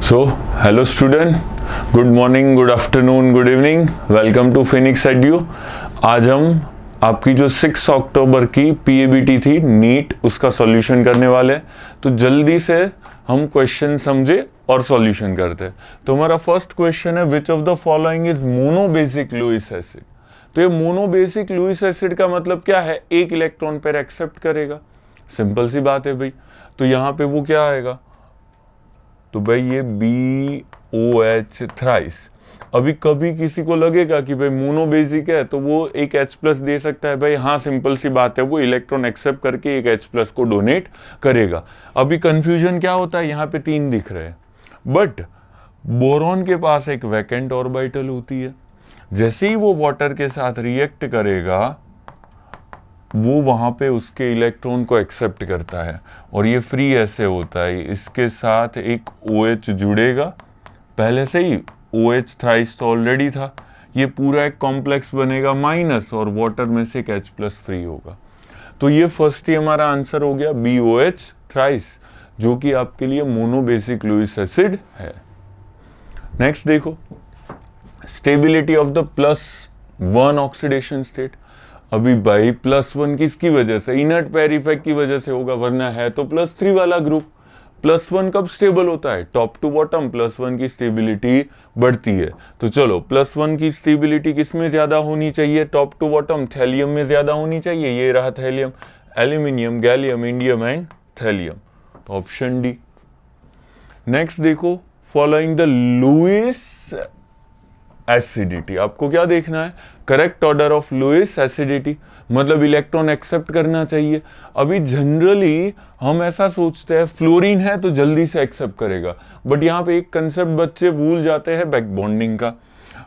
So, hello student, good morning, good afternoon, good evening, welcome to Phoenix Edu। आज हम आपकी जो 6 अक्टूबर की पीएबीटी थी नीट, उसका सॉल्यूशन करने वाले हैं। तो जल्दी से हम क्वेश्चन समझे और सॉल्यूशन करते हैं। तो हमारा फर्स्ट क्वेश्चन है, which of the following is monobasic Lewis acid. तो ये मोनोबेसिक लुईस एसिड का मतलब क्या है? एक इलेक्ट्रॉन पेयर एक्सेप्ट करेगा। सिंपल सी बात है भाई। तो यहाँ पे वो क्या आएगा? तो भाई ये BOH थ्राइस। अभी कभी किसी को लगेगा कि भाई मोनोबेसिक है तो वो एक H+ दे सकता है। भाई हाँ, सिंपल सी बात है, वो इलेक्ट्रॉन एक्सेप्ट करके एक H+ को डोनेट करेगा। अभी कंफ्यूजन क्या होता है, यहाँ पे 3 दिख रहे हैं, बट बोरॉन के पास एक वैकेंट ऑर्बिटल होती है। जैसे ही वो वाटर के साथ रिएक्ट करेगा, वो वहां पे उसके इलेक्ट्रॉन को एक्सेप्ट करता है और ये फ्री ऐसे होता है। इसके साथ एक OH जुड़ेगा, पहले से ही OH थ्राइस तो ऑलरेडी था। ये पूरा एक कॉम्प्लेक्स बनेगा माइनस, और वाटर में से एक H+ फ्री होगा। तो ये फर्स्ट ही हमारा आंसर हो गया BOH थ्राइस, जो कि आपके लिए मोनोबेसिक लुईस एसिड है। नेक्स्ट देखो, stability of the +1 oxidation state. अभी भाई +1 किसकी वजह से? इनर्ट पेयर इफेक्ट की वजह से होगा, वरना है तो +3 वाला ग्रुप। +1 कब स्टेबल होता है? टॉप टू बॉटम +1 की स्टेबिलिटी बढ़ती है। तो चलो, +1 की स्टेबिलिटी किस में ज्यादा होनी चाहिए? टॉप टू बॉटम थैलियम में ज्यादा होनी चाहिए। ये रहा thallium, aluminium, gallium, indium and thallium. तो ऑप्शन डी। नेक्स्ट देखो, फॉलोइंग द लुईस एसिडिटी। आपको क्या देखना है? Correct order of Lewis acidity, मतलब इलेक्ट्रॉन एक्सेप्ट करना चाहिए। अभी जनरली हम ऐसा सोचते हैं फ्लोरीन है तो जल्दी से एक्सेप्ट करेगा, बट यहाँ पे एक कंसेप्ट बच्चे भूल जाते हैं, बैक बॉन्डिंग का।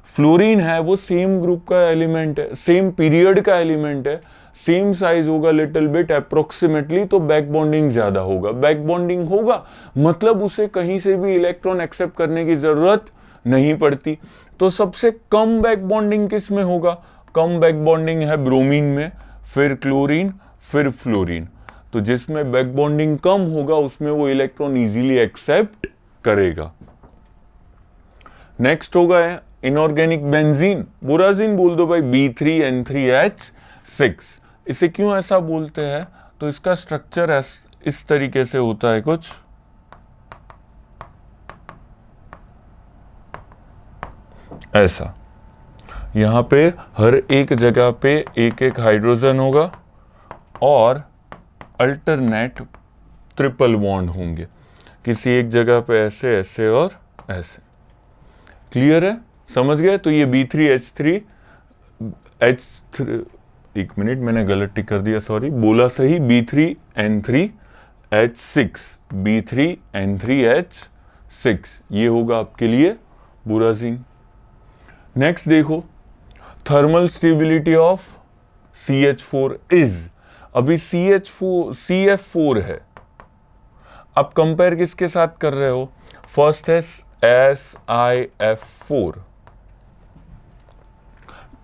फ्लोरीन है वो सेम ग्रुप का एलिमेंट है, सेम पीरियड का एलिमेंट है, सेम साइज होगा लिटिल बिट अप्रोक्सीमेटली, तो बैक बॉन्डिंग ज्यादा होगा। बैक बॉन्डिंग होगा मतलब उसे कहीं से भी इलेक्ट्रॉन एक्सेप्ट करने की जरूरत नहीं पड़ती। तो सबसे कम बैक बॉन्डिंग किस में होगा? कम बैक बॉन्डिंग है ब्रोमीन में, फिर क्लोरीन, फिर फ्लोरीन। तो जिसमें बैक बॉन्डिंग कम होगा उसमें वो इलेक्ट्रॉन इजीली एक्सेप्ट करेगा। नेक्स्ट होगा इनऑर्गेनिक बेंजीन, बुराजीन बोल दो भाई, B3N3H6। इसे क्यों ऐसा बोलते हैं? तो इसका स्ट्रक्चर इस तरीके से होता है कुछ ऐसा। यहां पे हर एक जगह पे एक एक हाइड्रोजन होगा और अल्टरनेट ट्रिपल बॉन्ड होंगे, किसी एक जगह पे ऐसे ऐसे और ऐसे। क्लियर है? समझ गए? तो ये B3H3 एक मिनट, मैंने गलत टिक कर दिया, सॉरी, बोला सही, B3N3H6 ये होगा आपके लिए बुराजीन। नेक्स्ट देखो, thermal stability of CH4 is. अभी CF4 है, अब कंपेयर किसके साथ कर रहे हो? फर्स्ट है SiF4,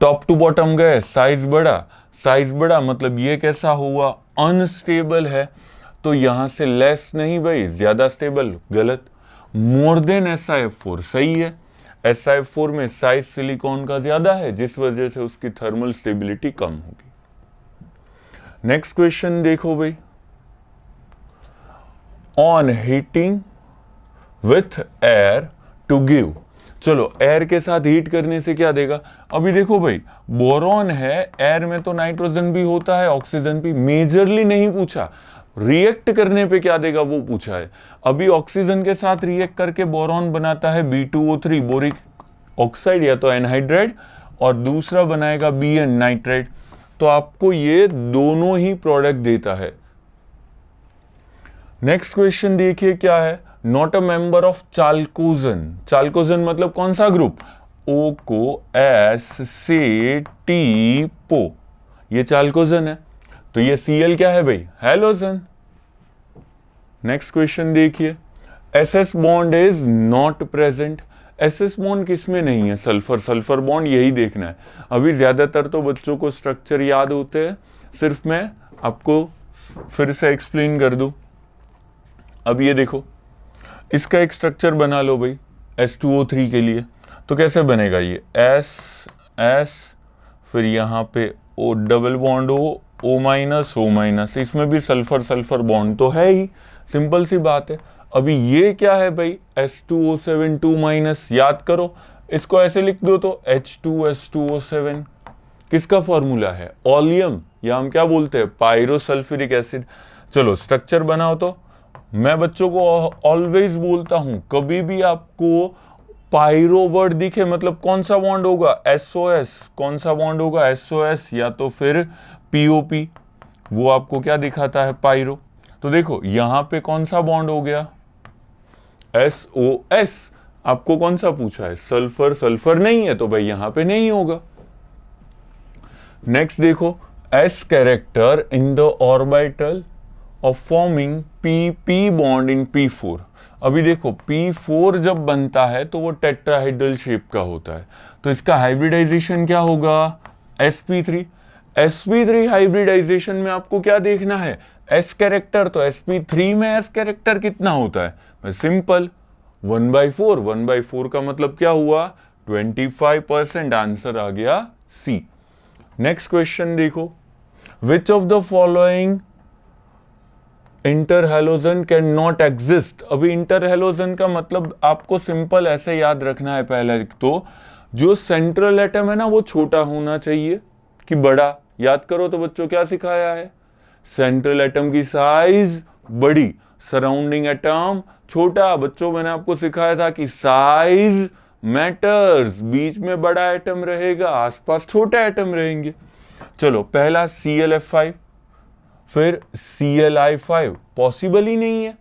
टॉप टू बॉटम गए, साइज बड़ा मतलब ये कैसा हुआ? अनस्टेबल है। तो यहां से लेस नहीं भाई, ज्यादा स्टेबल, गलत। मोर देन SiF4 सही है। SiF4 में साइज सिलिकॉन का ज्यादा है, जिस वजह से उसकी थर्मल स्टेबिलिटी कम होगी। नेक्स्ट क्वेश्चन देखो भाई, on heating with air to give. चलो, एयर के साथ हीट करने से क्या देगा? अभी देखो भाई, बोरॉन है, एयर में तो नाइट्रोजन भी होता है, ऑक्सीजन भी। मेजरली नहीं पूछा, रिएक्ट करने पे क्या देगा वो पूछा है। अभी ऑक्सीजन के साथ रिएक्ट करके बोरॉन बनाता है B2O3 बोरिक ऑक्साइड या तो एनहाइड्राइड, और दूसरा बनाएगा Bn नाइट्राइड। तो आपको ये दोनों ही प्रोडक्ट देता है। नेक्स्ट क्वेश्चन देखिए क्या है, नॉट अ मेंबर ऑफ चाल्कोजन। चाल्कोजन मतलब कौन सा ग्रुप? O को S से T पो, ये चाल्कोजन है। तो ये Cl क्या है भाई? हैलोजन। नेक्स्ट क्वेश्चन देखिए, SS bond is not present. SS bond किस में नहीं है? सल्फर बॉन्ड, यही देखना है। अभी ज्यादातर तो बच्चों को स्ट्रक्चर याद होते हैं, सिर्फ मैं आपको फिर से एक्सप्लेन कर दूं। अब ये देखो, इसका एक स्ट्रक्चर बना लो भाई H2O3 के लिए। तो कैसे बनेगा ये S, फिर यहाँ पे O double bond O minus, इसमें भी सल्फर सल्फर बॉन्ड तो है ही, सिंपल सी बात है। अभी ये क्या है भाई H2O7 2 माइनस, याद करो इसको ऐसे लिख दो तो H2SO7 किसका फॉर्मूला है, ओलियम, या हम क्या बोलते हैं पायरोसल्फ्यूरिक एसिड। चलो स्ट्रक्चर बनाओ। तो मैं बच्चों को ऑलवेज बोलता हूं कभी भी आपको पायरो वर्ड दिखे मतलब कौन सा बॉन्ड होगा SOS, कौन सा बॉन्ड होगा SOS या तो फिर POP, वो आपको क्या दिखाता है पायरो। तो देखो यहां पे कौन सा बॉन्ड हो गया SOS, आपको कौन सा पूछा है सल्फर, सल्फर नहीं है तो भाई यहां पे नहीं होगा। नेक्स्ट देखो S character in the orbital of forming PP bond in P4। अभी देखो P4 जब बनता है तो वो टेट्राहेड्रल शेप का होता है, तो इसका हाइब्रिडाइजेशन क्या होगा sp3। sp3 हाइब्रिडाइजेशन में आपको क्या देखना है S कैरेक्टर, तो sp3 में S कैरेक्टर कितना होता है सिंपल 1/4, 1/4 का मतलब क्या हुआ 25%, आंसर आ गया C। नेक्स्ट क्वेश्चन देखो, which of the following inter halogen can not exist. अभी इंटर हैलोजन का मतलब आपको सिंपल ऐसे याद रखना है, पहले तो जो सेंट्रल एटम है ना वो छोटा होना चाहिए कि बड़ा, याद करो तो बच्चों क्या सिखाया है सेंट्रल एटम की साइज बड़ी, सराउंडिंग एटम छोटा। बच्चों मैंने आपको सिखाया था कि साइज मैटर्स, बीच में बड़ा एटम रहेगा आसपास छोटा एटम रहेंगे। चलो पहला ClF5 फिर Cli5, पॉसिबल ही नहीं है,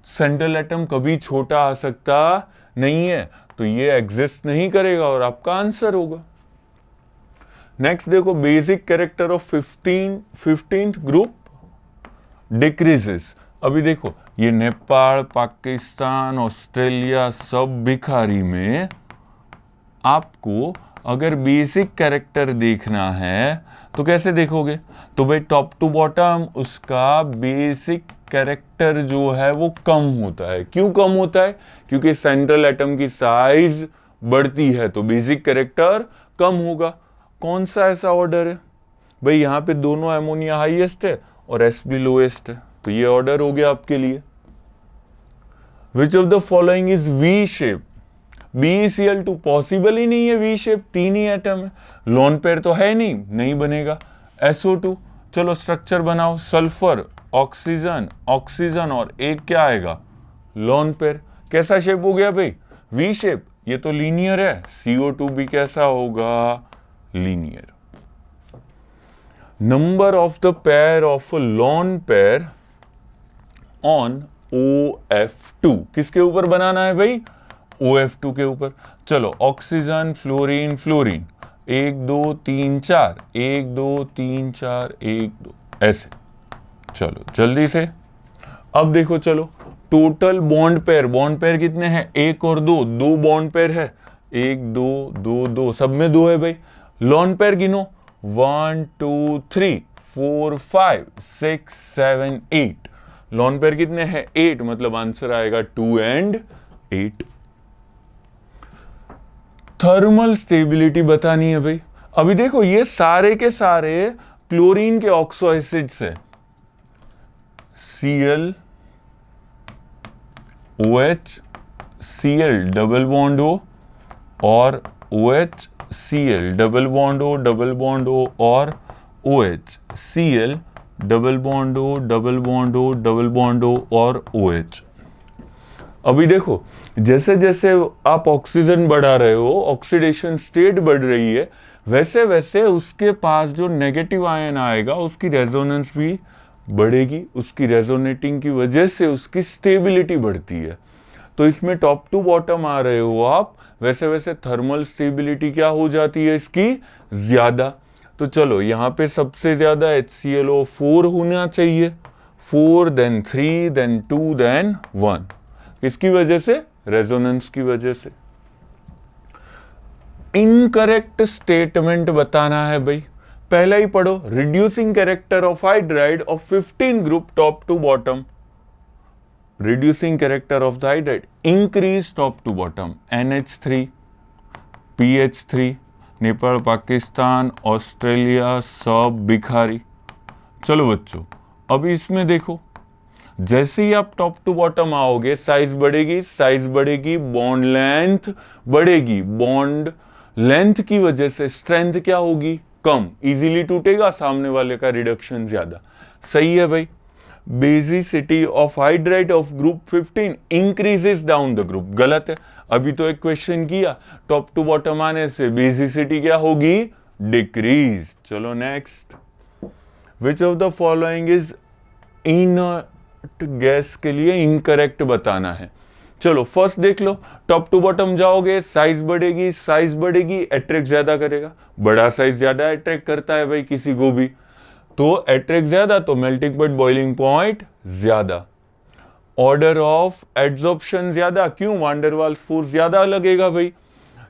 सेंट्रल एटम कभी छोटा आ सकता नहीं है, तो ये एग्जिस्ट नहीं करेगा और आपका आंसर होगा। नेक्स्ट देखो, basic character of 15th group decreases. अभी देखो ये नेपाल, पाकिस्तान, ऑस्ट्रेलिया सब भिखारी में आपको अगर बेसिक कैरेक्टर देखना है तो कैसे देखोगे, तो भाई टॉप टू बॉटम उसका बेसिक कैरेक्टर जो है वो कम होता है। क्यों कम होता है, क्योंकि सेंट्रल एटम की साइज बढ़ती है तो बेसिक कैरेक्टर कम होगा। कौन सा ऐसा ऑर्डर है भाई, यहाँ पे दोनों एमोनिया हाईएस्ट है और Sp लोएस्ट है, तो ये ऑर्डर हो गया आपके लिए। Which of the following is V shape, BeCl2 possible ही नहीं है, V शेप 3 ही एटम है, लोन पेयर तो है नहीं बनेगा। SO2, चलो स्ट्रक्चर बनाओ, सल्फर, ऑक्सीजन, ऑक्सीजन और एक क्या आएगा लोन पेयर, कैसा शेप हो गया भाई V शेप, ये तो लीनियर है। CO2 भी कैसा होगा linear. Number of the pair of lone pair on OF2, किसके ऊपर बनाना है भाई OF2 के ऊपर। चलो ऑक्सीजन, फ्लोरीन, फ्लोरीन 1 2 3 4 1 2 3 4 1 2 ऐसे। चलो जल्दी से अब देखो, चलो टोटल बॉन्ड पेयर कितने हैं, 1 और 2, 2 बॉन्ड पेयर है, 1 2 2 2 सब में 2 है भाई। लोन पेयर गिनो 1 2 3 4 5 6 7 8, लोन पेयर कितने हैं 8, मतलब आंसर आएगा 2 and 8। थर्मल स्टेबिलिटी बतानी है भाई। अभी देखो ये सारे के सारे क्लोरीन के ऑक्सो एसिड्स है, Cl OH Cl double bond O और OH Cl double bond O double bond O और OH Cl double bond O double bond O double bond O और OH। अभी देखो जैसे जैसे आप ऑक्सीजन बढ़ा रहे हो, ऑक्सीडेशन स्टेट बढ़ रही है, वैसे वैसे उसके पास जो नेगेटिव आयन आएगा उसकी रेजोनेंस भी बढ़ेगी, उसकी रेजोनेटिंग की वजह से उसकी स्टेबिलिटी बढ़ती है। तो इसमें टॉप टू बॉटम आ रहे हो आप, वैसे वैसे थर्मल स्टेबिलिटी क्या हो जाती है इसकी ज्यादा। तो चलो यहाँ पे सबसे ज्यादा HClO4 होना चाहिए, 4 then 3 then 2 then 1, किसकी वजह से रेजोनेंस की वजह से। इनकरेक्ट स्टेटमेंट बताना है भाई, पहला ही पढ़ो, reducing character of hydride of 15 group top to bottom. reducing character of the hydride, increase top to bottom, NH3, PH3, Nepal, Pakistan, Australia, सब बिखारी। चलो बच्चों, अभी इसमें देखो, जैसे ही आप टॉप टू बॉटम आओगे साइज बढ़ेगी, बॉन्ड लेंथ बढ़ेगी, बॉन्ड लेंथ की वजह से स्ट्रेंथ क्या होगी, कम, इजीली टूटेगा, सामने वाले का रिडक्शन ज्यादा। सही है भाई। Basicity of hydride of group 15 increases down the group, गलत है। अभी तो एक क्वेश्चन किया, टॉप टू बॉटम आने से बेसिसिटी क्या होगी, डिक्रीज। चलो next, which of the following is inert gas के लिए इनकरेक्ट बताना है। चलो फर्स्ट देख लो, टॉप टू बॉटम जाओगे साइज बढ़ेगी, अट्रैक्ट ज्यादा करेगा, बड़ा साइज ज्यादा अट्रैक्ट करता है भाई किसी को भी, तो अट्रैक्ट ज्यादा, तो मेल्टिंग पॉइंट बॉइलिंग पॉइंट ज्यादा। ऑर्डर ऑफ एड्सॉर्प्शन ज्यादा, क्यों, वान डेर वाल्स फोर्स ज्यादा लगेगा भाई।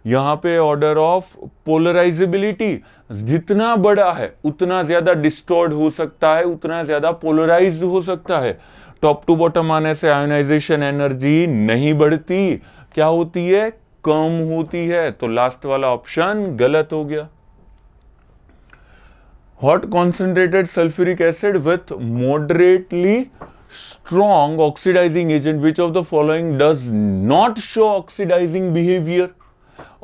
यहां पे ऑर्डर ऑफ पोलराइजेबिलिटी, जितना बड़ा है उतना ज्यादा डिस्टॉर्ट हो सकता है, उतना ज्यादा पोलराइज हो सकता है। टॉप टू बॉटम आने से आयोनाइजेशन एनर्जी नहीं बढ़ती, क्या होती है, कम होती है, तो लास्ट वाला ऑप्शन गलत हो गया। Hot concentrated sulphuric acid with moderately strong oxidising agent, which of the following does not show oxidising behaviour.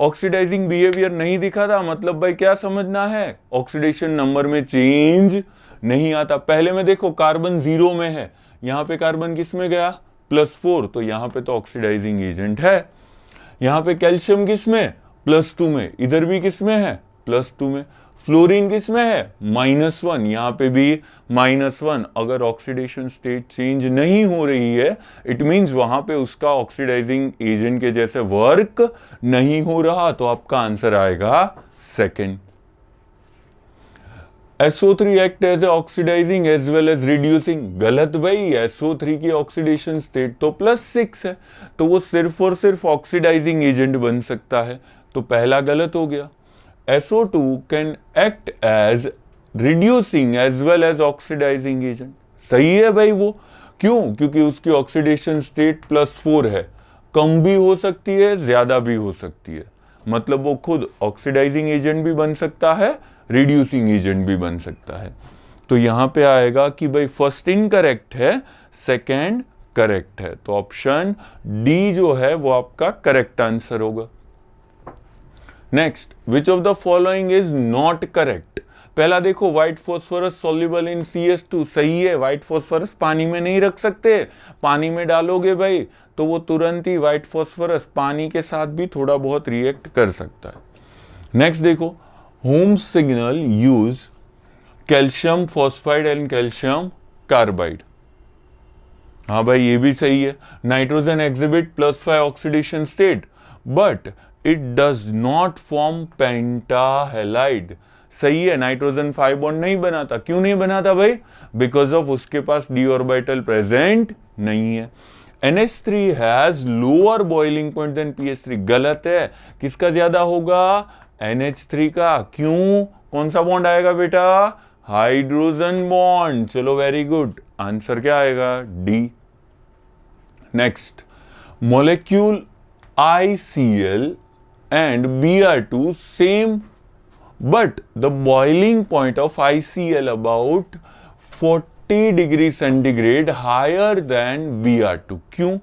Oxidising behaviour नहीं दिखा था, मतलब भाई क्या समझना है, ऑक्सीडेशन नंबर में चेंज नहीं आता। पहले में देखो कार्बन 0 में है, यहां पे कार्बन किस में गया, +4, तो यहां पे तो ऑक्सीडाइजिंग एजेंट है। यहां पे कैल्शियम किस में, +2 में, इधर भी किस में है, +2 में। फ्लोरीन किस में है, -1, यहां पे भी -1। अगर ऑक्सीडेशन स्टेट चेंज नहीं हो रही है, इट मींस वहां पे उसका ऑक्सीडाइजिंग एजेंट के जैसे वर्क नहीं हो रहा, तो आपका आंसर आएगा second. SO3 act as oxidising as well as reducing, गलत भाई। SO3 की ऑक्सीडेशन स्टेट तो +6 है, तो वो सिर्फ और सिर्फ ऑक्सीडाइजिंग एजेंट बन सकता है, तो पहला गलत हो गया। SO2 can act as reducing as well as oxidising agent, सही है भाई वो, क्यों, क्योंकि उसकी ऑक्सीडेशन स्टेट +4 है, कम भी हो सकती है, ज्यादा भी हो सकती है, मतलब वो खुद ऑक्सीडाइजिंग एजेंट भी बन सकता है, रिड्यूसिंग एजेंट भी बन सकता है। तो यहां पे आएगा कि भाई फर्स्ट इनकरेक्ट है, सेकंड करेक्ट है, तो ऑप्शन डी जो है वो आपका करेक्ट आंसर होगा। Next, which of the following is not correct. पहला देखो, white phosphorus soluble in CS2, सही है। व्हाइट फॉस्फोरस पानी में नहीं रख सकते, पानी में डालोगे भाई तो वो तुरंत ही व्हाइट फॉस्फोरस पानी के साथ भी थोड़ा बहुत रिएक्ट कर सकता है। नेक्स्ट देखो, Holmes signal use calcium phosphide and calcium carbide, हाँ भाई ये भी सही है। Nitrogen exhibit +5 oxidation state but it does not form pentahalide, सही है। नाइट्रोजन 5 बॉन्ड नहीं बनाता, क्यों नहीं बनाता भाई, बिकॉज ऑफ उसके पास d ऑर्बिटल प्रेजेंट नहीं है। NH3 has lower boiling point than PH3, गलत है। किसका ज्यादा होगा, NH3 का, क्यों, कौन सा बॉन्ड आएगा बेटा, हाइड्रोजन बॉन्ड। चलो वेरी गुड, आंसर क्या आएगा, D. Next, molecule ICl and Br2 same but the boiling point of ICl about 40 degree centigrade higher than Br2, क्यों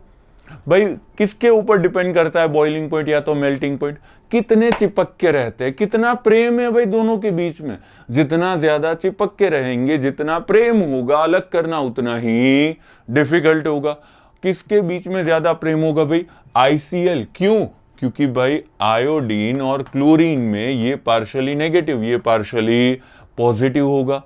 भाई, किसके ऊपर डिपेंड करता है बॉइलिंग पॉइंट या तो मेल्टिंग पॉइंट, कितने चिपक के रहते हैं, कितना प्रेम है भाई दोनों के बीच में। जितना ज्यादा चिपक के रहेंगे, जितना प्रेम होगा, अलग करना उतना ही डिफिकल्ट होगा। किसके बीच में ज्यादा प्रेम होगा भाई, ICl, क्यों, क्योंकि भाई आयोडीन और क्लोरीन में ये पार्शियली नेगेटिव, ये पार्शियली पॉजिटिव होगा।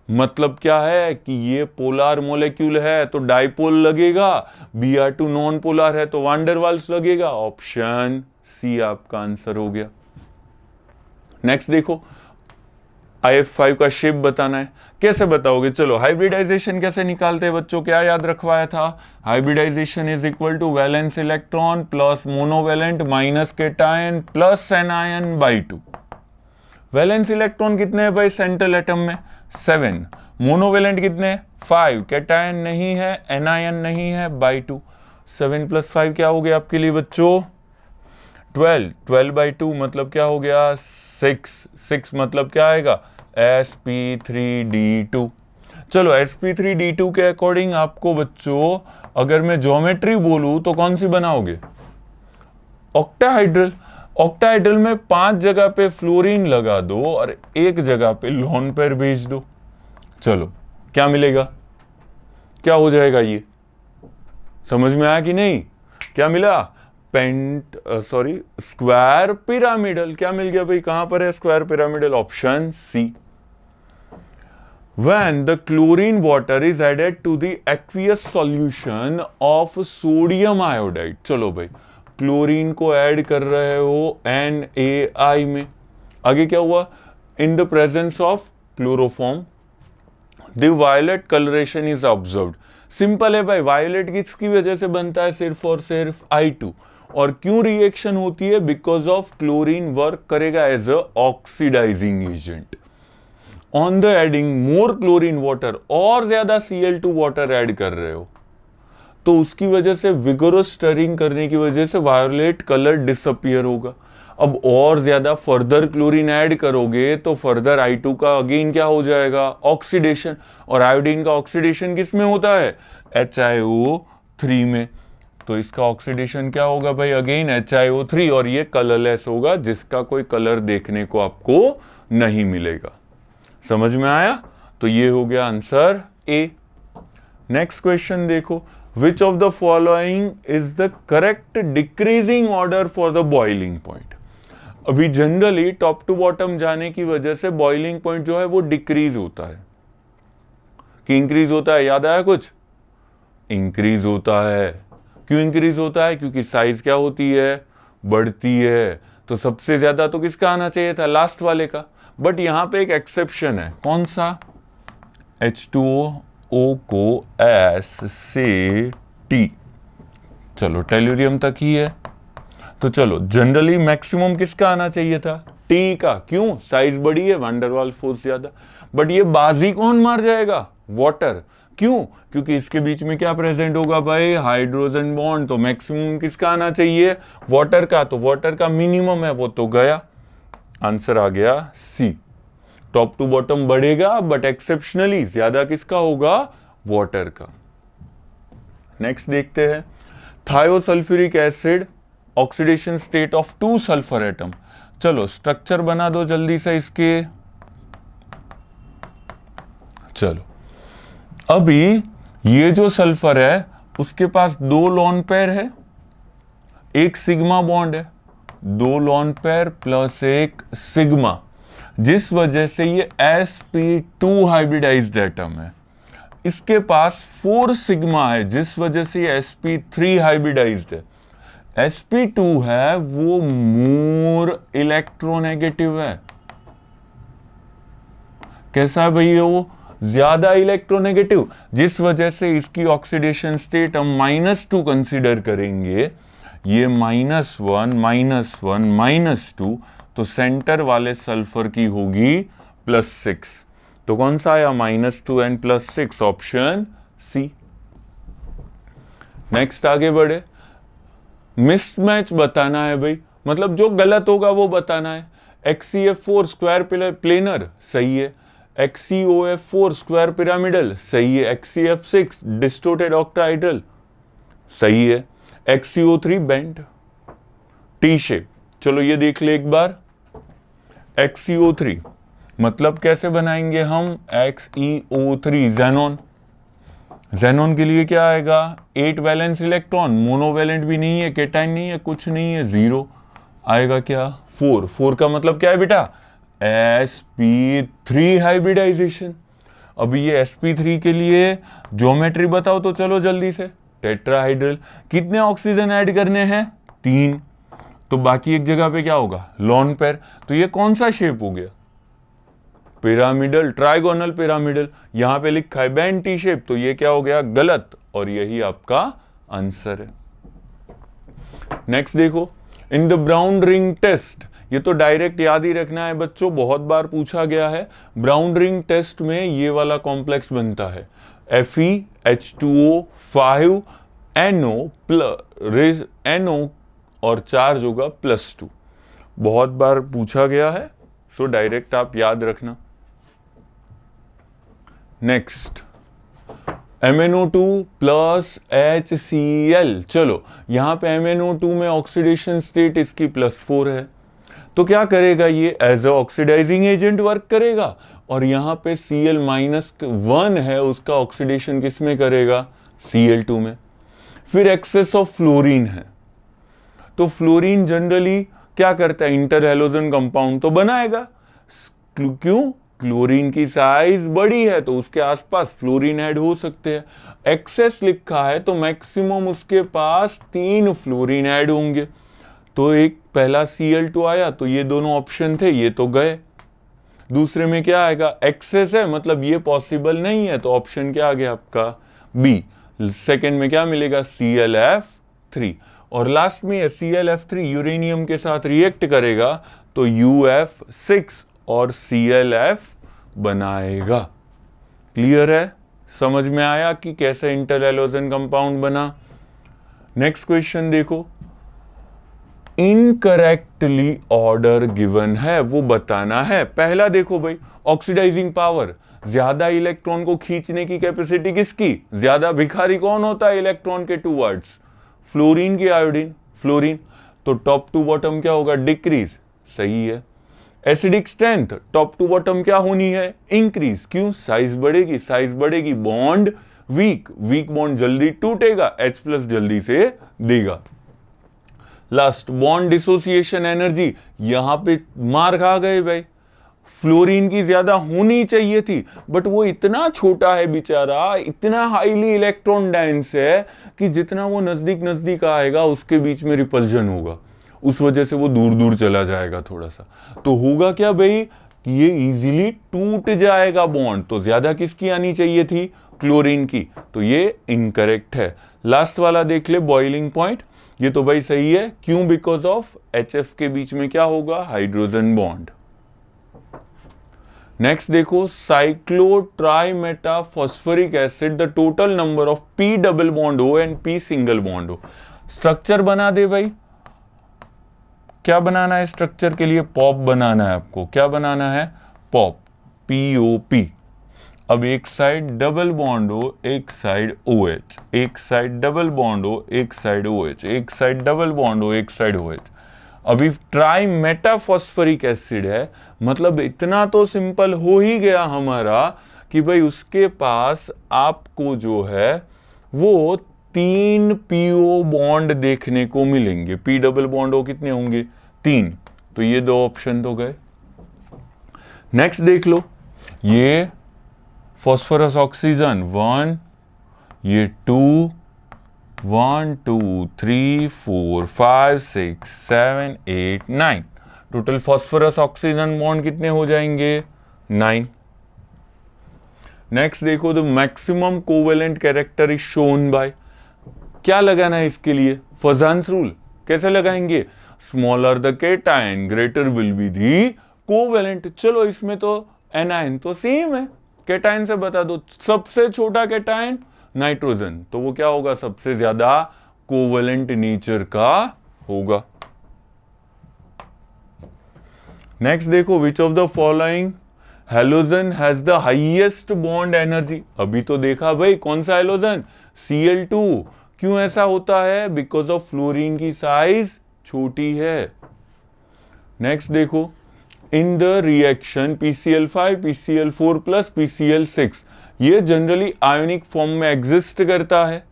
मतलब क्या है कि ये पोलर मॉलिक्यूल है तो डाइपोल लगेगा, Br2 नॉन पोलर है तो वान डेर वाल्स लगेगा। ऑप्शन सी आपका आंसर हो गया। नेक्स्ट देखो, IF5 का शेप बताना है, कैसे बताओगे। चलो, हाइब्रिडाइजेशन कैसे निकालते हैं बच्चों, क्या याद रखवाया था, hybridisation is equal to valence electron plus monovalent minus cation plus anion by 2। Valence electron कितने हैं भाई सेंट्रल एटम में, 7। मोनोवैलेंट कितने, 5 कैटायन नहीं है, एनायन नहीं है, बाई 2। 7 + 5 क्या हो गया आपके लिए बच्चों? 12। 12/2 मतलब क्या हो गया? 6। 6 मतलब क्या आएगा? sp3d2। चलो sp3d2 के अकॉर्डिंग आपको बच्चों अगर मैं ज्योमेट्री बोलूं तो कौन सी बनाओगे? ऑक्टाहाइड्रल। ऑक्टाहाइड्रल में 5 जगह पे फ्लोरीन लगा दो और एक जगह पे लोन पेयर भेज दो। चलो क्या मिलेगा? क्या हो जाएगा? ये समझ में आया कि नहीं? क्या मिला? Square pyramidal. क्या मिल गया भाई? कहां पर है square pyramidal? Option C. When the chlorine water is added to the aqueous solution of sodium iodide, चलो भाई क्लोरीन को ऐड कर रहे हो NaI में, आगे क्या हुआ? In the presence of chloroform, the violet coloration is observed। Simple है भाई, वायलेट किसकी वजह से बनता है? सिर्फ और सिर्फ I2। और क्यों रिएक्शन होती है? बिकॉज ऑफ क्लोरीन वर्क करेगा as a oxidising agent. On the adding more chlorine water, और ज्यादा Cl2 वाटर ऐड कर रहे हो तो उसकी वजह से विगोरस स्टरिंग करने की वजह से वायोलेट कलर डिसअपियर होगा। अब और ज्यादा फर्दर क्लोरीन ऐड करोगे तो फर्दर I2 का अगेन क्या हो जाएगा? ऑक्सीडेशन। और आयोडीन का ऑक्सीडेशन किस में होता है? HiO3 में। तो इसका ऑक्सीडेशन क्या होगा भाई? अगेन HiO3, और ये कलरलेस होगा जिसका कोई कलर देखने को आपको नहीं मिलेगा। समझ में आया? तो ये हो गया आंसर ए। नेक्स्ट क्वेश्चन देखो, which of the following is the correct decreasing order for the boiling point? अभी जनरली टॉप टू बॉटम जाने की वजह से बॉइलिंग पॉइंट जो है वो डिक्रीज होता है कि इंक्रीज होता है? याद आया कुछ? इंक्रीज होता है। क्यों इंक्रीज होता है? क्योंकि साइज क्या होती है? बढ़ती है। तो सबसे ज्यादा तो किसका आना चाहिए था? लास्ट वाले का। बट यहां पे एक एक्सेप्शन है। कौन सा? H2O को S से T, चलो टेल्यूरियम तक ही है। तो चलो जनरली मैक्सिमम किसका आना चाहिए था? T का। क्यों? साइज बड़ी है, वंडरवाल फोर्स ज्यादा। बट ये बाजी कौन मार जाएगा? वाटर। क्यों? क्योंकि इसके बीच में क्या प्रेजेंट होगा भाई? Hydrogen bond. तो मैक्सिमम किसका आना चाहिए? वाटर का। तो वाटर का मिनिमम है, वो तो गया। आंसर आ गया सी। टॉप टू बॉटम बढ़ेगा बट एक्सेप्शनली ज्यादा किसका होगा? वाटर का। नेक्स्ट देखते हैं, thiosulphuric acid oxidation state of 2 sulphur atom. चलो स्ट्रक्चर बना दो जल्दी से इसके। चलो अभी ये जो सल्फर है उसके पास 2 लोन पेयर है, एक सिग्मा बॉन्ड है, 2 लोन पेयर प्लस एक सिग्मा, जिस वजह से ये sp2 हाइब्रिडाइज्ड एटम है। इसके पास 4 सिग्मा है जिस वजह से ये sp3 हाइब्रिडाइज्ड है। sp2 है वो मोर इलेक्ट्रोनेगेटिव है। कैसा है भैया? वो ज्यादा इलेक्ट्रोनेगेटिव, जिस वजह से इसकी ऑक्सीडेशन स्टेट हम -2 कंसीडर करेंगे। ये -1 -1 -2, तो सेंटर वाले सल्फर की होगी +6। तो कौन सा आया? -2 एंड +6, ऑप्शन सी। नेक्स्ट आगे बढ़े, मिसमैच बताना है भाई, मतलब जो गलत होगा वो बताना है। XCF4 स्क्वायर प्लेनर सही है, XCOF4 स्क्वायर पिरामिडल सही है, XCF6 डिस्टोर्टेड ऑक्टाहाइड्रल सही है, XCO3 बेंट टी शेप। चलो ये देख ले एक बार। XCO3 मतलब कैसे बनाएंगे हम? XeO3 xenon. ज़ेनॉन के लिए क्या आएगा? 8 वैलेंस इलेक्ट्रॉन, मोनोवैलेंट भी नहीं है, केटाइन नहीं है, कुछ नहीं है, 0 आएगा। क्या? 4 का मतलब क्या है बेटा? sp3 hybridisation. अभी ये sp3 के लिए ज्योमेट्री बताओ तो चलो जल्दी से। टेट्राहाइड्रल। कितने ऑक्सीजन ऐड करने हैं? 3। तो बाकी एक जगह पे क्या होगा? Loan pair. तो ये कौन सा शेप हो गया? Pyramidal, trigonal pyramidal. यहां पे लिखा है बेंट टी शेप, तो ये क्या हो गया? गलत, और यही आपका आंसर है। नेक्स्ट देखो, in the brown ring test, ये तो डायरेक्ट याद ही रखना है बच्चों, बहुत बार पूछा गया है। ब्राउन रिंग टेस्ट में ये वाला कॉम्प्लेक्स बनता है FeH2O 5NO प्लस NO और चार्ज होगा +2। बहुत बार पूछा गया है, सो डायरेक्ट आप याद रखना। Next MnO2 plus HCl। चलो यहां पे MnO2 में ऑक्सीडेशन स्टेट इसकी +4 है, तो क्या करेगा ये as a oxidising agent work करेगा, और यहां पे Cl-1 है, उसका ऑक्सीडेशन किस में करेगा, Cl2 में। फिर एक्सेस ऑफ फ्लोरीन है, तो फ्लोरीन जनरली क्या करता है, इंटर हैलोजन कंपाउंड तो बनाएगा। क्यों, क्लोरीन की साइज बड़ी है तो उसके आसपास फ्लोरीन ऐड हो सकते हैं। एक्सेस लिखा है तो मैक्सिमम उसके पास 3 फ्लोरीन ऐड होंगे, तो एक पहला Cl2 आया, तो ये दोनों ऑप्शन थे, ये तो गए। दूसरे में क्या आएगा, एक्सेस है मतलब ये पॉसिबल नहीं है, तो ऑप्शन क्या आ गया आपका बी। सेकेंड में क्या मिलेगा, ClF3, और लास्ट में ClF3 यूरेनियम के साथ रिएक्ट करेगा तो UF6 और ClF बनाएगा। क्लियर है, समझ में आया कि कैसे इंटर हैलोजन कंपाउंड बना। नेक्स्ट क्वेश्चन देखो, इनकरेक्टली ऑर्डर गिवन है, वो बताना है। पहला देखो भाई, ऑक्सीडाइजिंग पावर, ज्यादा इलेक्ट्रॉन को खींचने की कैपेसिटी किसकी, ज्यादा भिखारी कौन होता है इलेक्ट्रॉन के टूवर्ड्स, फ्लोरीन की आयोडीन, फ्लोरीन, तो टॉप टू बॉटम क्या होगा, डिक्रीज, सही है। Acidic strength top to bottom क्या होनी है, इंक्रीज, क्यों, साइज बढ़ेगी, साइज बढ़ेगी, बॉन्ड वीक, वीक बॉन्ड जल्दी टूटेगा, H+ जल्दी से देगा। लास्ट बॉन्ड डिसोसिएशन एनर्जी, यहां पे मार खा गए भाई, फ्लोरीन की ज्यादा होनी चाहिए थी, बट वो इतना छोटा है बेचारा, इतना हाईली इलेक्ट्रॉन डेंस है कि जितना वो नजदीक नजदीक आएगा उसके बीच में रिपल्जन होगा, उस वजह से वो दूर दूर चला जाएगा थोड़ा सा, तो होगा क्या भाई कि ये इजीली टूट जाएगा बॉन्ड, तो ज्यादा किसकी आनी चाहिए थी, क्लोरीन की, तो ये इनकरेक्ट है। लास्ट वाला देख ले, बॉइलिंग पॉइंट, ये तो भाई सही है, क्यों, बिकॉज ऑफ HF के बीच में क्या होगा, हाइड्रोजन बॉन्ड। नेक्स्ट देखो, cyclotrimetaphosphoric acid, the total number of P double bond हो एंड P सिंगल बॉन्ड हो। स्ट्रक्चर बना दे भाई, क्या बनाना है स्ट्रक्चर के लिए, पॉप बनाना है आपको, क्या बनाना है, पॉप, POP। अब एक साइड डबल बॉन्ड हो, एक साइड OH, एक साइड डबल बॉन्ड हो, एक साइड OH, एक साइड डबल बॉन्ड हो, एक साइड OH। अभी ट्राई मेटाफॉस्फोरिक एसिड है, मतलब इतना तो सिंपल हो ही गया हमारा कि भाई उसके पास आपको जो है वो 3 PO बॉन्ड देखने को मिलेंगे, P डबल बॉन्ड हो कितने होंगे, 3, तो ये 2 ऑप्शन तो गए। नेक्स्ट देख लो, ये फॉस्फोरस ऑक्सीजन 1, ये 2, 1 2 3 4 5 6 7 8 9, टोटल फॉस्फोरस ऑक्सीजन बॉन्ड कितने हो जाएंगे, 9। नेक्स्ट देखो, the maximum covalent character is shown by, क्या लगाना है इसके लिए, फजान्स रूल, कैसे लगाएंगे, smaller the cation greater will be the covalent. चलो इसमें तो एनायन तो सेम है, केटायन से बता दो, सबसे छोटा केटायन नाइट्रोजन, तो वो क्या होगा, सबसे ज्यादा कोवेलेंट नेचर का होगा। नेक्स्ट देखो, which of the following halogen has the highest bond energy, अभी तो देखा भाई कौन सा हेलोजन, Cl2, क्यों ऐसा होता है, बिकॉज ऑफ फ्लोरीन की साइज छोटी है। नेक्स्ट देखो, in the reaction PCl5 PCl4 plus PCl6, ये जनरली आयोनिक फॉर्म में एग्जिस्ट करता है।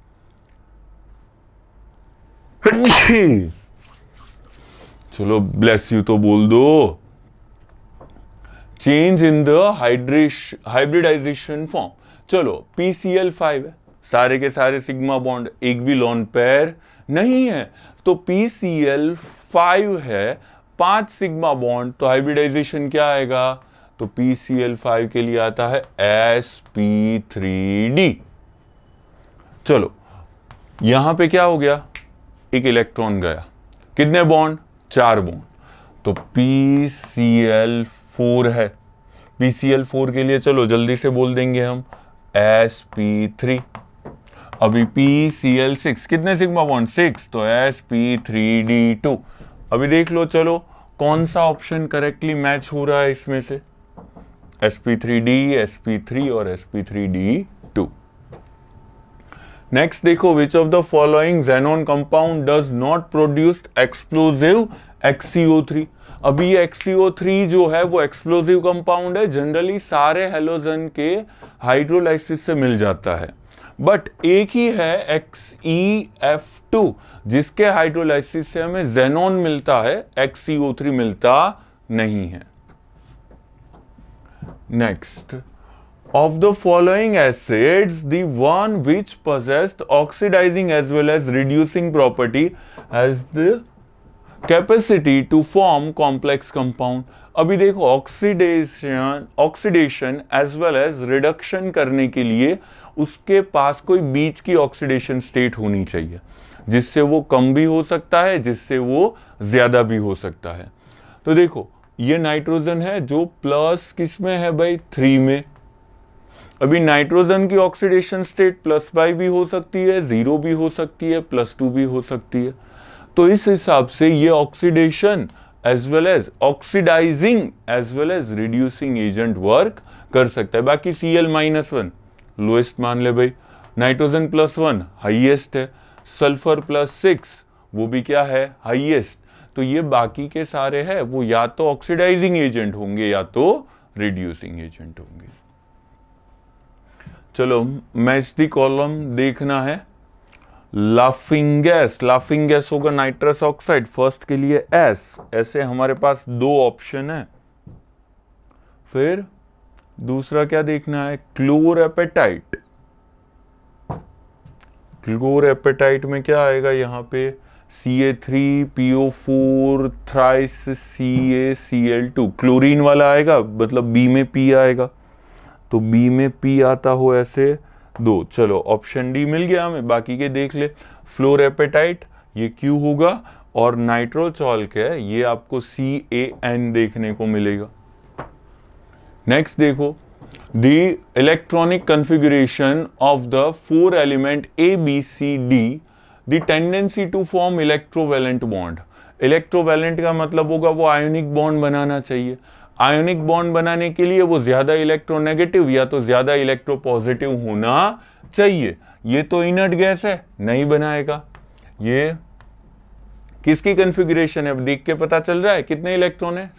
चलो ब्लेस यू तो बोल दो, change in the hybridisation form. चलो PCl5 है, सारे के सारे सिग्मा बॉन्ड, एक भी लॉन पेयर नहीं है, तो PCl5 है, 5 सिग्मा बॉन्ड, तो हाइब्रिडाइजेशन क्या आएगा, तो PCl5 के लिए आता है sp3d। चलो यहां पे क्या हो गया, एक इलेक्ट्रॉन गया, कितने बॉन्ड, 4 बॉन्ड, तो PCl4 है, PCl4 के लिए चलो जल्दी से बोल देंगे हम sp3। अभी PCl6 कितने सिग्मा बॉन्ड 6, तो sp3d2। अभी देख लो चलो कौन सा ऑप्शन करेक्टली मैच हो रहा है इसमें से, sp3d, sp3 और sp3d2। नेक्स्ट देखो, which of the following xenon compound does not produce explosive XCO3। अभी ये XCO3 जो है वो एक्सप्लोजिव कंपाउंड है, जनरली सारे हेलोजन के हाइड्रोलाइसिस से मिल जाता है, बट एक ही है XeF2 जिसके हाइड्रोलाइसिस से हमें xenon मिलता है, XCO3 मिलता नहीं है। Next, of the following acids, the one which possessed oxidizing as well as reducing property has the capacity to form complex compound। अभी देखो oxidation as well as reduction करने के लिए उसके पास कोई बीच की ऑक्सीडेशन स्टेट होनी चाहिए, जिससे वो कम भी हो सकता है, जिससे वो ज्यादा भी हो सकता है। तो देखो ये नाइट्रोजन है जो प्लस किस में है भाई, 3 में। अभी नाइट्रोजन की ऑक्सीडेशन स्टेट +5 भी हो सकती है, 0 भी हो सकती है, +2 भी हो सकती है। तो इस हिसाब से ये oxidation as well as oxidising as well as reducing agent work कर सकता है। बाकी Cl-1 लोएस्ट मान ले भाई, नाइट्रोजन +1 हाईएस्ट है, सल्फर +6 वो भी क्या है, हाईएस्ट। तो ये बाकी के सारे हैं वो या तो ऑक्सीडाइजिंग एजेंट होंगे या तो रिड्यूसिंग एजेंट होंगे। चलो मैच द कॉलम देखना है। लाफिंग गैस होगा नाइट्रस ऑक्साइड, फर्स्ट के लिए S, ऐसे हमारे पास 2 ऑप्शन है। फिर दूसरा क्या देखना है, क्लोरेपेटाइट। क्लोरेपेटाइट में क्या आएगा यहाँ पे, Ca3PO4 थ्राइस CaCl2, क्लोरीन वाला आएगा, मतलब B में P आएगा, तो B में P आता हो ऐसे 2। चलो ऑप्शन डी मिल गया हमें, बाकी के देख ले। फ्लोरेपेटाइट ये Q होगा, और नाइट्रोचॉल्क है ये आपको CAN देखने को मिलेगा। नेक्स्ट देखो, the electronic configuration of the 4 element ABCD, the tendency to form electrovalent bond. Electrovalent का मतलब होगा वो आयोनिक बॉन्ड बनाना चाहिए। आयोनिक बॉन्ड बनाने के लिए वो ज्यादा इलेक्ट्रोनेगेटिव या तो ज्यादा इलेक्ट्रोपॉजिटिव होना चाहिए। ये तो इनर्ट गैस है, नहीं बनाएगा। ये किसकी कॉन्फ़िगरेशन है, अब देख के पता चल रहा है कितने इलेक्ट्रॉन है,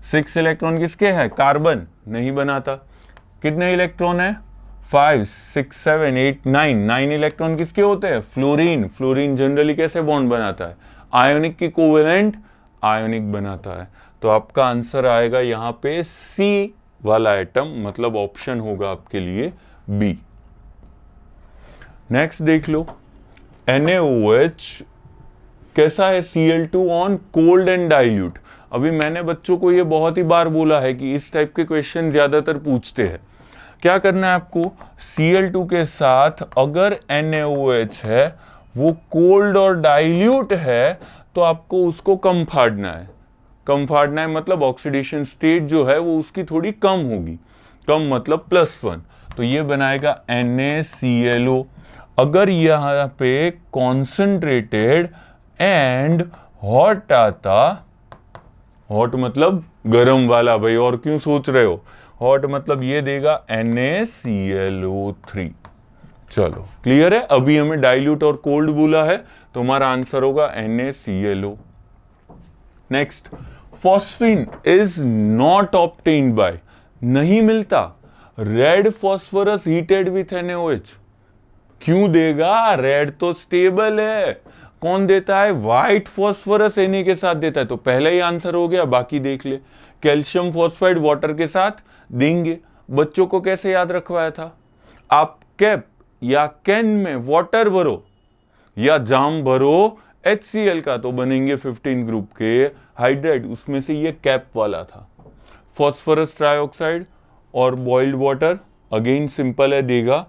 6 इलेक्ट्रॉन किसके है, कार्बन, नहीं बनाता। कितने इलेक्ट्रॉन है, 5 6 7 8 9 इलेक्ट्रॉन किसके होते हैं, फ्लोरीन जनरली कैसे बॉन्ड बनाता है, आयोनिक की कोवेलेंट आयोनिक बनाता है। तो आपका आंसर आएगा यहाँ पे C वाला एटम, मतलब ऑप्शन होगा आपके लिए B। नेक्स्ट देख लो, NaOH कैसा है, Cl2 on cold and dilute. अभी मैंने बच्चों को ये बहुत ही बार बोला है कि इस टाइप के क्वेश्चन ज्यादातर पूछते हैं। क्या करना है आपको, Cl2 के साथ अगर NaOH है वो कोल्ड और डाइल्यूट है तो आपको उसको कम फाड़ना है। मतलब ऑक्सीडेशन स्टेट जो है वो उसकी थोड़ी कम होगी, कम मतलब +1, तो ये बनाएगा NaClO। अगर यहाँ पे कॉन्सेंट्रेटेड एंड हॉट आता, हॉट मतलब गरम वाला भाई, और क्यों सोच रहे हो, हॉट मतलब ये देगा NaClO3। चलो क्लियर है। अभी हमें डाइल्यूट और कोल्ड बोला है तो हमारा आंसर होगा NaClO। Next, phosphine is not obtained by, नहीं मिलता red phosphorus heated with NaOH। क्यों देगा, रेड तो स्टेबल है। कौन देता है, व्हाइट फॉस्फोरस Na के साथ देता है, तो पहले ही आंसर हो गया। बाकी देख ले, कैल्शियम फॉस्फाइड वाटर के साथ देंगे। बच्चों को कैसे याद रखवाया था, आप कैप या कैन में वाटर भरो या जाम भरो HCl का, तो बनेंगे 15 ग्रुप के हाइड्राइड, उसमें से ये कैप वाला था। फॉस्फोरस ट्राइऑक्साइड और बॉइल्ड वाटर अगेन सिंपल है, देगा,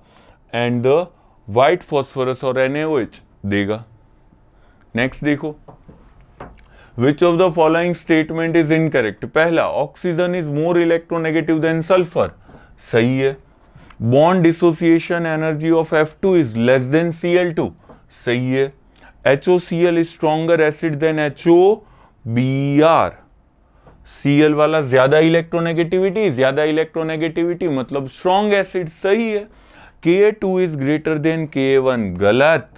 एंड द व्हाइट फॉस्फोरस और NaOH देगा। नेक्स्ट देखो, which of the following statement is incorrect. पहला, oxygen is more electronegative than sulphur, सही है। Bond dissociation energy of F2 is less than Cl2, सही है। HOCl is stronger acid than HOBr, Cl वाला ज्यादा electronegativity मतलब strong acid, सही है। Ka2 is greater than Ka1, गलत।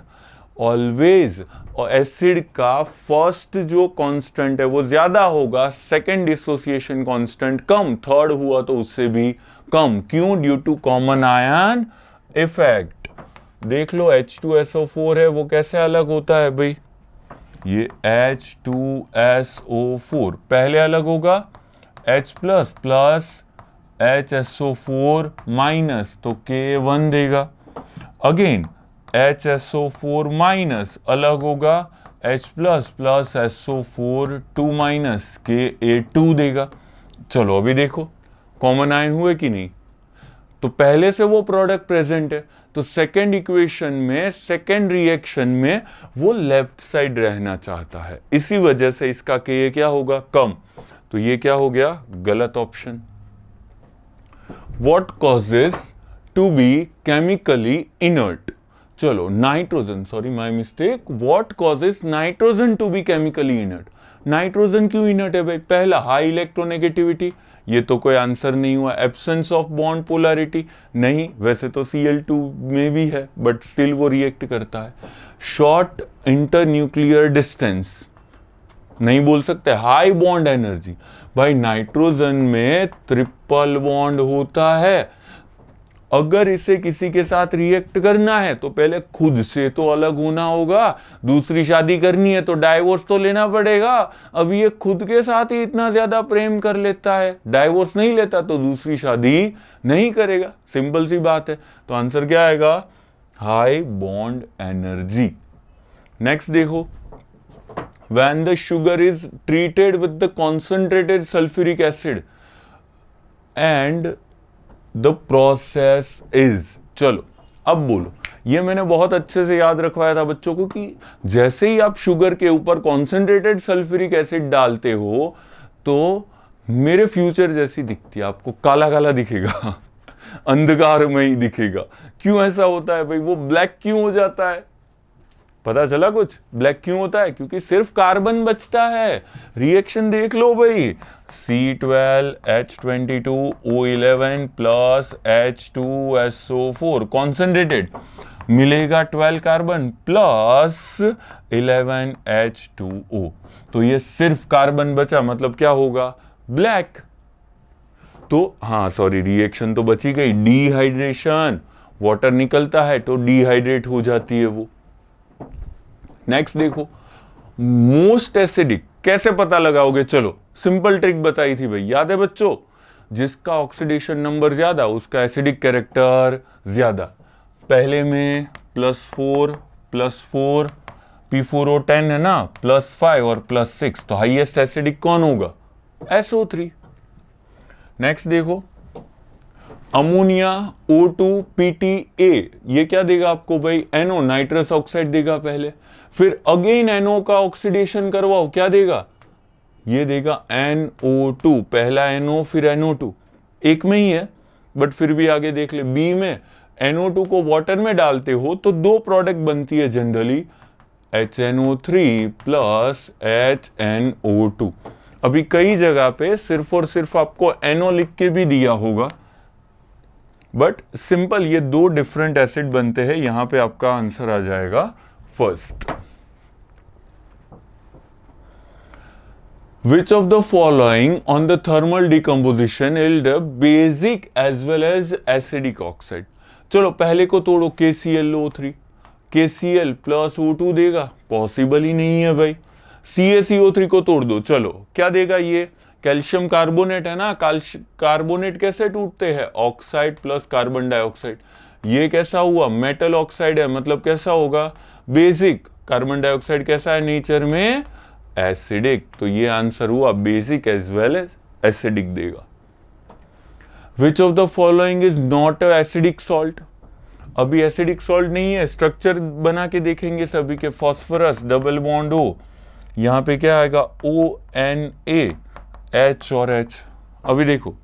ऑलवेज एसिड का फर्स्ट जो कांस्टेंट है वो ज्यादा होगा, सेकंड डिसोसिएशन कांस्टेंट कम, थर्ड हुआ तो उससे भी कम। क्यों? Due to common ion effect. देख लो H2SO4 है, वो कैसे अलग होता है भाई? ये H2SO4 पहले अलग होगा H प्लस HSO4 माइनस, तो K1 देगा। अगेन HSO4 माइनस अलग होगा H plus SO4 2 minus, Ka2 देगा। चलो अभी देखो कॉमन आयन हुए कि नहीं, तो पहले से वो प्रोडक्ट प्रेजेंट है, तो सेकेंड इक्वेशन में, सेकेंड रिएक्शन में वो लेफ्ट साइड रहना चाहता है, इसी वजह से इसका Ka क्या होगा? कम। तो ये क्या हो गया? गलत option. What causes to be chemically inert? चलो nitrogen, sorry my mistake, what causes nitrogen to be chemically inert? Nitrogen क्यों इनर्ट है भाई? पहला हाई इलेक्ट्रोनेगेटिविटी, ये तो कोई आंसर नहीं हुआ। एब्सेंस ऑफ बॉन्ड पोलैरिटी, नहीं, वैसे तो Cl2 में भी है बट स्टिल वो रिएक्ट करता है। शॉर्ट इंटर न्यूक्लियर डिस्टेंस, नहीं बोल सकते। हाई बॉन्ड एनर्जी, भाई नाइट्रोजन में ट्रिपल बॉन्ड होता है, अगर इसे किसी के साथ रिएक्ट करना है तो पहले खुद से तो अलग होना होगा, दूसरी शादी करनी है तो डाइवोर्स तो लेना पड़ेगा। अब ये खुद के साथ ही इतना ज्यादा प्रेम कर लेता है, डाइवोर्स नहीं लेता तो दूसरी शादी नहीं करेगा, सिंपल सी बात है। तो आंसर क्या आएगा? High bond energy. नेक्स्ट देखो, when the sugar is treated with the concentrated sulfuric acid and the process is, चलो अब बोलो, ये मैंने बहुत अच्छे से याद रखवाया था बच्चों को कि जैसे ही आप शुगर के ऊपर कॉन्सेंट्रेटेड सल्फ्यूरिक एसिड डालते हो तो मेरे फ्यूचर जैसी दिखती है, आपको काला काला दिखेगा अंधकार में ही दिखेगा। क्यों ऐसा होता है भाई? वो ब्लैक क्यों हो जाता है? पता चला कुछ? ब्लैक क्यों होता है? क्योंकि सिर्फ कार्बन बचता है। रिएक्शन देख लो भाई, C12H22O11 प्लस H2SO4 कॉन्सेंट्रेटेड, मिलेगा 12 कार्बन प्लस 11 H2O, तो ये सिर्फ कार्बन बचा, मतलब क्या होगा? ब्लैक। तो हाँ सॉरी, रिएक्शन तो बची गई, डिहाइड्रेशन, वाटर निकलता है तो डिहाइड्रेट हो जाती है वो। नेक्स्ट देखो, मोस्ट एसिडिक कैसे पता लगाओगे? चलो सिंपल ट्रिक बताई थी भाई, याद है बच्चों? जिसका ऑक्सीडेशन नंबर ज्यादा उसका एसिडिक कैरेक्टर ज्यादा। पहले में +4 P4O10 है ना, +5 और +6, तो हाईएस्ट एसिडिक कौन होगा? SO3। नेक्स्ट देखो, अमोनिया O2 PTA, ये क्या देगा आपको भाई? NO, नाइट्रस ऑक्साइड देगा पहले, फिर अगेन NO का ऑक्सीडेशन करवाओ, क्या देगा? ये देगा NO2, पहला NO फिर NO2, एक में ही है बट फिर भी आगे देख ले। बी में NO2 को वाटर में डालते हो तो दो प्रोडक्ट बनती है जनरली, HNO3 प्लस HNO2। अभी कई जगह पे सिर्फ और सिर्फ आपको NO लिख के भी दिया होगा, बट सिंपल ये दो डिफरेंट एसिड बनते हैं। यहां पे आपका आंसर आ जाएगा first. Which of the following on the thermal decomposition yield a basic as well as acidic oxide? चलो पहले को तोड़ो, KClO3, KCl प्लस O2 देगा, पॉसिबल ही नहीं है भाई। CaCO3 को तोड़ दो, चलो क्या देगा? ये कैल्शियम कार्बोनेट है ना, कार्बोनेट कैसे टूटते हैं? Oxide plus carbon dioxide. ये कैसा हुआ? मेटल ऑक्साइड है, मतलब कैसा होगा? बेसिक। कार्बन डाइऑक्साइड कैसा है नेचर में? एसिडिक। तो ये आंसर हुआ basic as well as acidic देगा। Which of the following is not acidic salt? अभी एसिडिक सॉल्ट नहीं है, स्ट्रक्चर बना के देखेंगे सभी के। फॉस्फोरस डबल बॉन्ड O, यहां पे क्या आएगा? ONA, H और H। अभी देखो,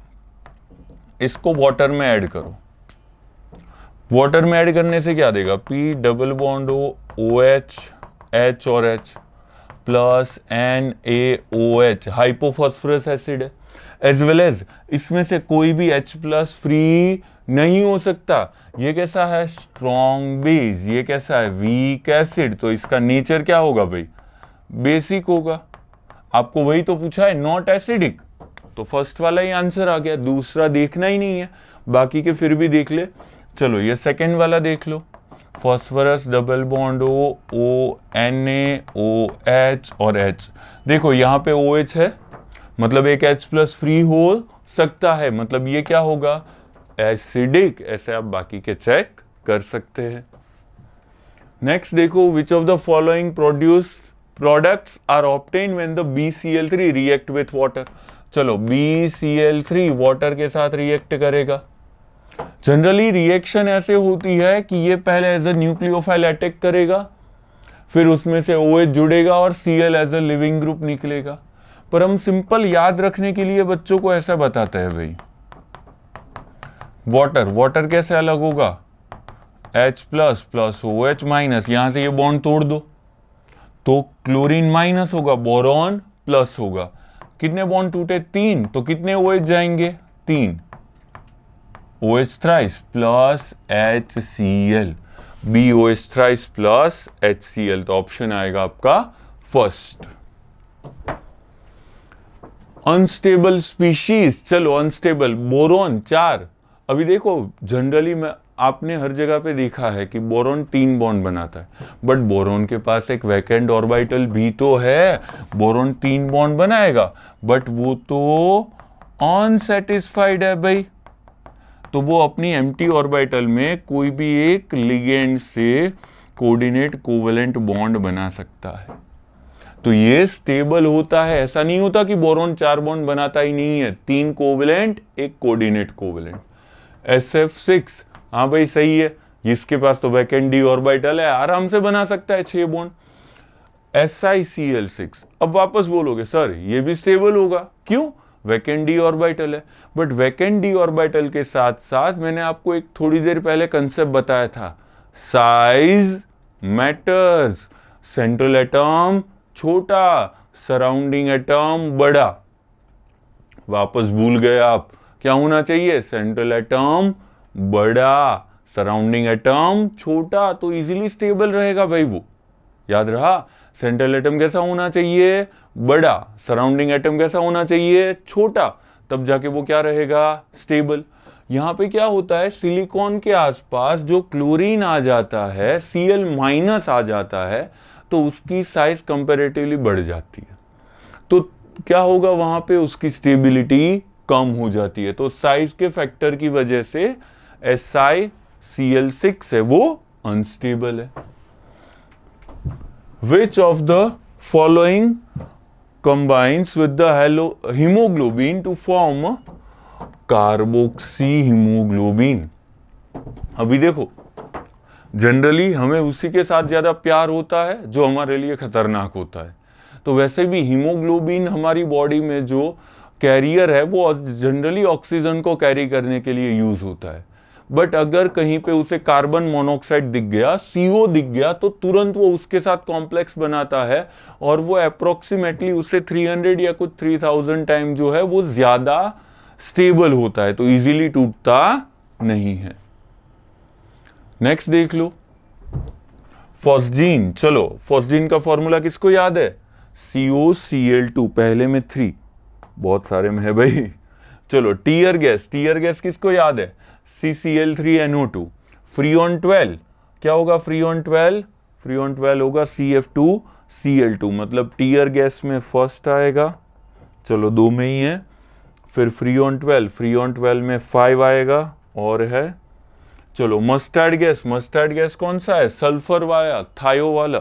इसको वाटर में ऐड करो, वाटर में ऐड करने से क्या देगा, P double bond O OH H और H plus NaOH hypophosphorous acid है, एज वेल एज इसमें से कोई भी H प्लस फ्री नहीं हो सकता। ये कैसा है, स्ट्रॉन्ग बेस, ये कैसा है, वीक एसिड, तो इसका नेचर क्या होगा भाई, बेसिक होगा। आपको वही तो पूछा है, नॉट एसिडिक, तो फर्स्ट वाला ही आंसर आ गया, दूसरा देखना ही नहीं है, बाकी के फिर भी देख ले। चलो ये सेकंड वाला देख लो, phosphorus double bond O NaOH और H, देखो यहाँ पे OH है, मतलब एक H प्लस फ्री हो सकता है, मतलब ये क्या होगा, एसिडिक। ऐसे आप बाकी के चेक कर सकते हैं। नेक्स्ट देखो, which of the following products are obtain when the BCl3 react with water. चलो BCl3 वाटर के साथ रिएक्ट करेगा। जनरली रिएक्शन ऐसे होती है कि ये पहले एज अ न्यूक्लियोफाइल अटैक करेगा, फिर उसमें से OH जुड़ेगा और Cl as a leaving group निकलेगा। पर हम सिंपल याद रखने के लिए बच्चों को ऐसा बताते हैं भाई, वाटर कैसे अलग होगा, H plus plus OH minus, यहां से ये बॉन्ड तोड़ दो तो क्लोरीन माइनस होगा, बोरॉन प्लस होगा। कितने बॉन्ड टूटे, 3, तो कितने OH जाएंगे, 3, OH thrice plus HCl, BOH thrice plus HCl, तो ऑप्शन आएगा आपका फर्स्ट। अनस्टेबल स्पीशीज, चलो अनस्टेबल, बोरॉन 4। अभी देखो जनरली में आपने हर जगह पे देखा है कि बोरॉन 3 बॉन्ड बनाता है, बट बोरॉन के पास एक वैकेंट ऑर्बिटल भी तो है, बोरॉन 3 बॉन्ड बनाएगा, बट वो तो अनसैटिस्फाइड है भाई, तो वो अपनी एम्प्टी ऑर्बिटल में कोई भी एक लिगेंड से कोऑर्डिनेट कोवेलेंट बॉन्ड बना सकता है, तो ये स्टेबल होता है। ऐसा नहीं होता कि बोरॉन 4 बॉन्ड बनाता ही नहीं है, 3 कोवेलेंट, एक कोऑर्डिनेट कोवेलेंट। SF6, हाँ भाई सही है, इसके पास तो वैकेंट डी ऑर्बिटल है, आराम से बना सकता है 6 बॉन्ड। SiCl6, अब वापस बोलोगे सर ये भी स्टेबल होगा, क्यों, वैकेंट डी ऑर्बिटल है, बट वैकेंट डी ऑर्बिटल के साथ साथ मैंने आपको एक थोड़ी देर पहले कंसेप्ट बताया था, साइज मैटर्स, सेंट्रल एटम छोटा, सराउंडिंग एटम बड़ा। वापस भूल गए आप, क्या होना चाहिए, सेंट्रल एटम बड़ा, सराउंडिंग एटम छोटा, तो इजीली स्टेबल रहेगा भाई वो, याद रहा। सेंट्रल एटम कैसा होना चाहिए, बड़ा, सराउंडिंग एटम कैसा होना चाहिए, छोटा, तब जाके वो क्या रहेगा, स्टेबल। यहां पे क्या होता है, सिलिकॉन के आसपास जो क्लोरीन आ जाता है, Cl माइनस आ जाता है, तो उसकी साइज कंपैरेटिवली बढ़ जाती है, तो क्या होगा वहां पे, उसकी स्टेबिलिटी कम हो जाती है, तो साइज के फैक्टर की वजह से SiCl6 है वो अनस्टेबल है। Which of the following combines with the hemoglobin to form carboxy haemoglobin. अभी देखो जनरली हमें उसी के साथ ज्यादा प्यार होता है जो हमारे लिए खतरनाक होता है, तो वैसे भी हीमोग्लोबिन हमारी बॉडी में जो कैरियर है वो जनरली ऑक्सीजन को कैरी करने के लिए यूज होता है, बट अगर कहीं पे उसे कार्बन मोनोऑक्साइड दिख गया, CO दिख गया, तो तुरंत वो उसके साथ कॉम्प्लेक्स बनाता है और वो अप्रोक्सीमेटली उससे 300 या कुछ 3000 टाइम जो है वो ज्यादा स्टेबल होता है, तो इजीली टूटता नहीं है। नेक्स्ट देख लो फॉस्जीन। चलो फॉस्जीन का फॉर्मूला किसको याद है, COCl2, पहले में 3, बहुत सारे में है भाई। चलो टीयर गैस किसको याद है, CCl3NO2। फ्रीऑन 12 क्या होगा, फ्रीऑन 12 होगा CF2Cl2, मतलब टीयर गैस में फर्स्ट आएगा, चलो 2 में ही है, फिर फ्रीऑन 12 में 5 आएगा और है। चलो मस्टर्ड गैस कौन सा है, सल्फर वाला, थायो वाला,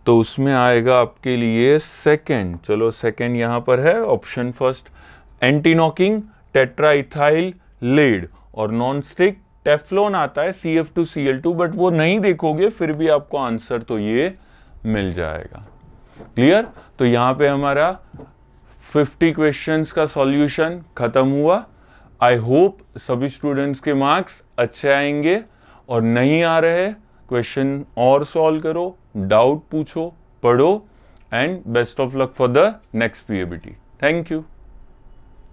तो उसमें आएगा आपके लिए सेकंड। चलो सेकंड यहां पर है, option first. Anti knocking tetraethyl lead और नॉन स्टिक टेफ्लॉन आता है CF2Cl2, बट वो नहीं देखोगे फिर भी आपको आंसर तो ये मिल जाएगा। क्लियर, तो यहां पे हमारा 50 क्वेश्चंस का सॉल्यूशन खत्म हुआ। आई होप सभी स्टूडेंट्स के मार्क्स अच्छे आएंगे, और नहीं आ रहे क्वेश्चन और सॉल्व करो, डाउट पूछो, पढ़ो, and best of luck for the next PABT. Thank you.